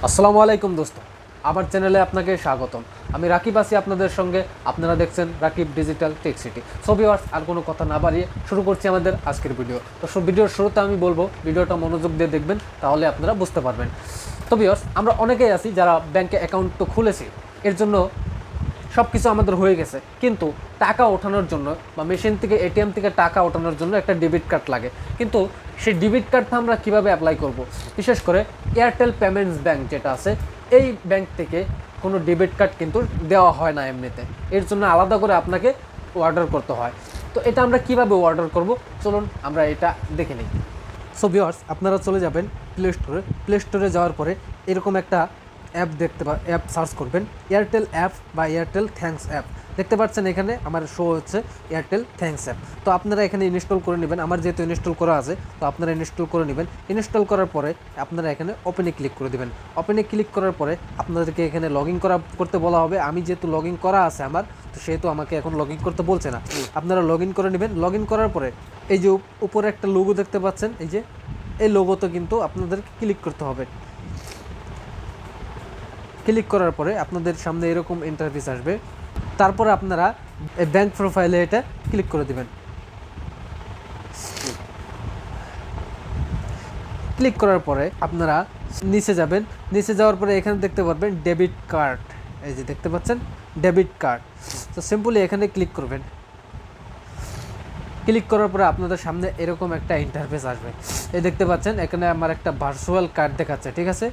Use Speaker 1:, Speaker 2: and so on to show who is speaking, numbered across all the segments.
Speaker 1: আসসালামু আলাইকুম দোস্ত, আমার চ্যানেলে আপনাকে স্বাগতম। আমি রাকিব আছি আপনাদের সঙ্গে। আপনারা দেখছেন Rakib digital tech city. So viewers, আর কোনো কথা না বাড়িয়ে শুরু করছি আমাদের আজকের ভিডিও। তো ভিডিওর শুরুতে আমি বলবো ভিডিওটা মনোযোগ দিয়ে দেখবেন, তাহলে আপনারা বুঝতে পারবেন। তো ভিউয়ার্স, আমরা অনেকেই আছি যারা ব্যাংকে অ্যাকাউন্ট তো খুলেছি, এর জন্য সব কিছু আমাদের হয়ে গেছে, কিন্তু টাকা ওঠানোর জন্য বা মেশিন থেকে এটিএম থেকে টাকা ওঠানোর জন্য একটা ডেবিট কার্ড লাগে। কিন্তু সেই ডেবিট কার্ডটা আমরা কীভাবে অ্যাপ্লাই করব? বিশেষ করে এয়ারটেল পেমেন্টস ব্যাংক যেটা আছে, এই ব্যাংক থেকে কোনো ডেবিট কার্ড কিন্তু দেওয়া হয় না এমনিতে। এর জন্য আলাদা করে আপনাকে অর্ডার করতে হয়। তো এটা আমরা কীভাবে অর্ডার করব, চলুন আমরা এটা দেখে নিই। সো ভিউয়ার্স, আপনারা চলে যাবেন প্লে স্টোরে যাওয়ার পরে এরকম একটা অ্যাপ অ্যাপ সার্চ করবেন, এয়ারটেল অ্যাপ বা এয়ারটেল থ্যাঙ্কস অ্যাপ। দেখতে পাচ্ছেন এখানে আমার শো হচ্ছে এয়ারটেল থ্যাঙ্কস অ্যাপ। তো আপনারা এখানে ইনস্টল করে নেবেন। আমার যেহেতু ইনস্টল করা আছে, তো আপনারা ইনস্টল করে নেবেন। ইনস্টল করার পরে আপনারা এখানে ওপেনে ক্লিক করে দেবেন। ওপেনে ক্লিক করার পরে আপনাদেরকে এখানে লগ ইন করতে বলা হবে। আমি যেহেতু লগ ইন করা আছে আমার, তো সেহেতু আমাকে এখন লগ ইন করতে বলছে না। আপনারা লগ ইন করে নেবেন। লগ ইন করার পরে এই যে উপরে একটা লোগো দেখতে পাচ্ছেন, এই লোগোতে কিন্তু আপনাদেরকে ক্লিক করতে হবে। ক্লিক করার পরে আপনাদের সামনে এরকম ইন্টারফেস আসবে। তারপরে আপনারা এই ব্যাংক প্রোফাইলে এটা ক্লিক করে দেবেন। ক্লিক করার পরে আপনারা নিচে যাবেন। নিচে যাওয়ার পরে এখানে দেখতে পারবেন ডেবিট কার্ড। এই যে দেখতে পাচ্ছেন ডেবিট কার্ড। তো সিম্পলি এখানে ক্লিক করবেন। ক্লিক করার পরে আপনাদের সামনে এরকম একটা ইন্টারফেস আসবে। এই দেখতে পাচ্ছেন এখানে আমার একটা ভার্চুয়াল কার্ড দেখাচ্ছে, ঠিক আছে?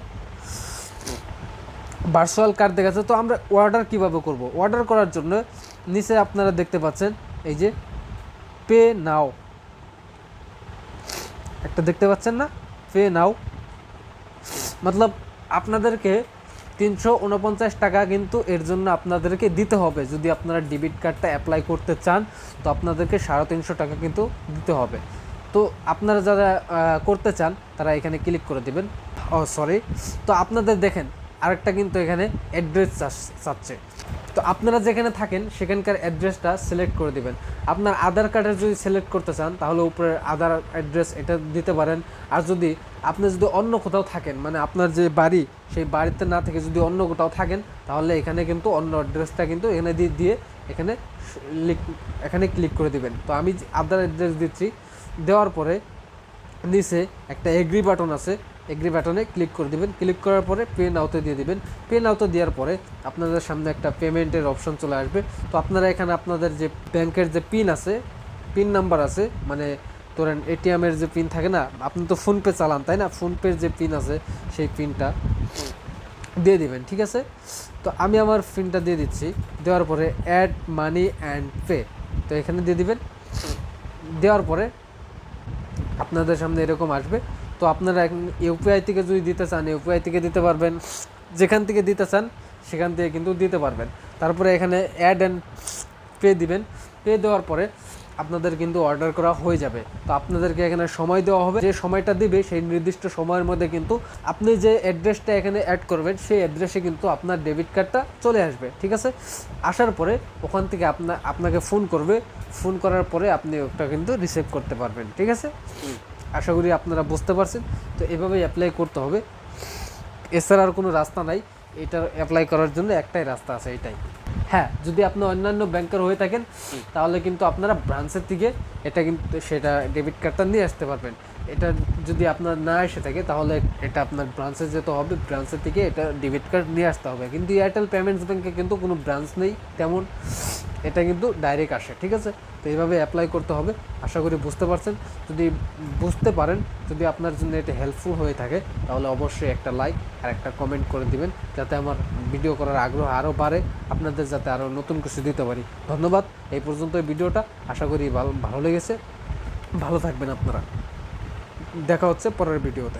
Speaker 1: ভার্চুয়াল কার্ড দেখাচ্ছে। তো আমরা অর্ডার কিভাবে করব? অর্ডার করার জন্য নিচে আপনারা দেখতে পাচ্ছেন এই যে পে নাও একটা দেখতে পাচ্ছেন না, পে নাও। মতলব আপনাদেরকে 349 টাকা কিন্তু এর জন্য আপনাদেরকে দিতে হবে। যদি আপনারা ডেবিট কার্ডটা অ্যাপ্লাই করতে চান, তো আপনাদেরকে 350 টাকা কিন্তু দিতে হবে। তো আপনারা যারা করতে চান তারা এখানে ক্লিক করে দেবেন। সরি, তো আপনাদের দেখেন আরেকটা কিন্তু এখানে অ্যাড্রেস চাচ্ছে। তো আপনারা যেখানে থাকেন সেখানকার অ্যাড্রেসটা সিলেক্ট করে দিবেন। আপনার আধার কার্ডের যদি সিলেক্ট করতে চান, তাহলে উপরে আধার অ্যাড্রেস এটা দিতে পারেন। আর যদি আপনি যদি অন্য কোথাও থাকেন, মানে আপনার যে বাড়ি, সেই বাড়িতে না থেকে যদি অন্য কোথাও থাকেন, তাহলে এখানে কিন্তু অন্য অ্যাড্রেসটা কিন্তু এখানে দিয়ে এখানে ক্লিক করে দিবেন। তো আমি আধার অ্যাড্রেস দিচ্ছি। দেওয়ার পরে নিচে একটা এগ্রি বাটন আছে, এগ্রি বাটনে ক্লিক করে দিবেন। ক্লিক করার পরে পে নাওতে দিয়ে দিবেন। পে নাওতে দেওয়ার পরে আপনাদের সামনে একটা পেমেন্টের অপশন চলে আসবে। তো আপনারা এখানে আপনাদের যে ব্যাংকের যে পিন আছে, পিন নাম্বার আছে, মানে ধরেন এটিএমের যে পিন থাকে না, আপনি তো ফোনপে চালান তাই না, ফোনপের যে পিন আছে সেই পিনটা দিয়ে দিবেন, ঠিক আছে? তো আমি আমার পিনটা দিয়ে দিচ্ছি। দেওয়ার পরে অ্যাড মানি অ্যান্ড পে, তো এখানে দিয়ে দিবেন। দেওয়ার পরে আপনাদের সামনে এরকম আসবে। তো আপনারা ইউপিআই থেকে যদি দিতে চান, ইউপিআই থেকে দিতে পারবেন, যেখান থেকে দিতে চান সেখান থেকে কিন্তু দিতে পারবেন। তারপরে এখানে অ্যাড অ্যান্ড পে দিবেন। পে দেওয়ার পরে আপনাদের কিন্তু অর্ডার করা হয়ে যাবে। তো আপনাদেরকে এখানে সময় দেওয়া হবে, যে সময়টা দিবে সেই নির্দিষ্ট সময়ের মধ্যে কিন্তু আপনি যে অ্যাড্রেসটা এখানে অ্যাড করবেন, সেই অ্যাড্রেসে কিন্তু আপনার ডেবিট কার্ডটা চলে আসবে, ঠিক আছে? আসার পরে ওখান থেকে আপনাকে ফোন করবে। ফোন করার পরে আপনি ওটা কিন্তু রিসিভ করতে পারবেন, ঠিক আছে? আশা করি আপনারা বুঝতে পারছেন। তো এভাবেই অ্যাপ্লাই করতে হবে, এছাড়া আর কোনো রাস্তা নাই। এটা অ্যাপ্লাই করার জন্য একটাই রাস্তা আছে, এটাই। হ্যাঁ, যদি আপনি অন্যান্য ব্যাংকের হয়ে থাকেন, তাহলে কিন্তু আপনারা ব্রাঞ্চের থেকে এটা কিন্তু সেটা ডেবিট কার্ডটা নিয়ে আসতে পারবেন। এটা যদি আপনার না এসে থাকে, তাহলে এটা আপনার ব্রাঞ্চে যেতে হবে, ব্রাঞ্চের থেকে এটা ডেবিট কার্ড নিয়ে আসতে হবে। কিন্তু এয়ারটেল পেমেন্টস ব্যাংকে কিন্তু কোনো ব্রাঞ্চ নেই তেমন, এটা কিন্তু ডাইরেক্ট আসে, ঠিক আছে? তো এইভাবে অ্যাপ্লাই করতে হবে। আশা করি বুঝতে পারছেন। যদি বুঝতে পারেন, যদি আপনার জন্য এটা হেল্পফুল হয়ে থাকে, তাহলে অবশ্যই একটা লাইক আর একটা কমেন্ট করে দিবেন, যাতে আমার ভিডিও করার আগ্রহ আরও বাড়ে, আপনাদের যাতে আরও নতুন কিছু দিতে পারি। ধন্যবাদ। এই পর্যন্ত এই ভিডিওটা, আশা করি ভালো লেগেছে। ভালো থাকবেন আপনারা। দেখা হচ্ছে পরের ভিডিওতে।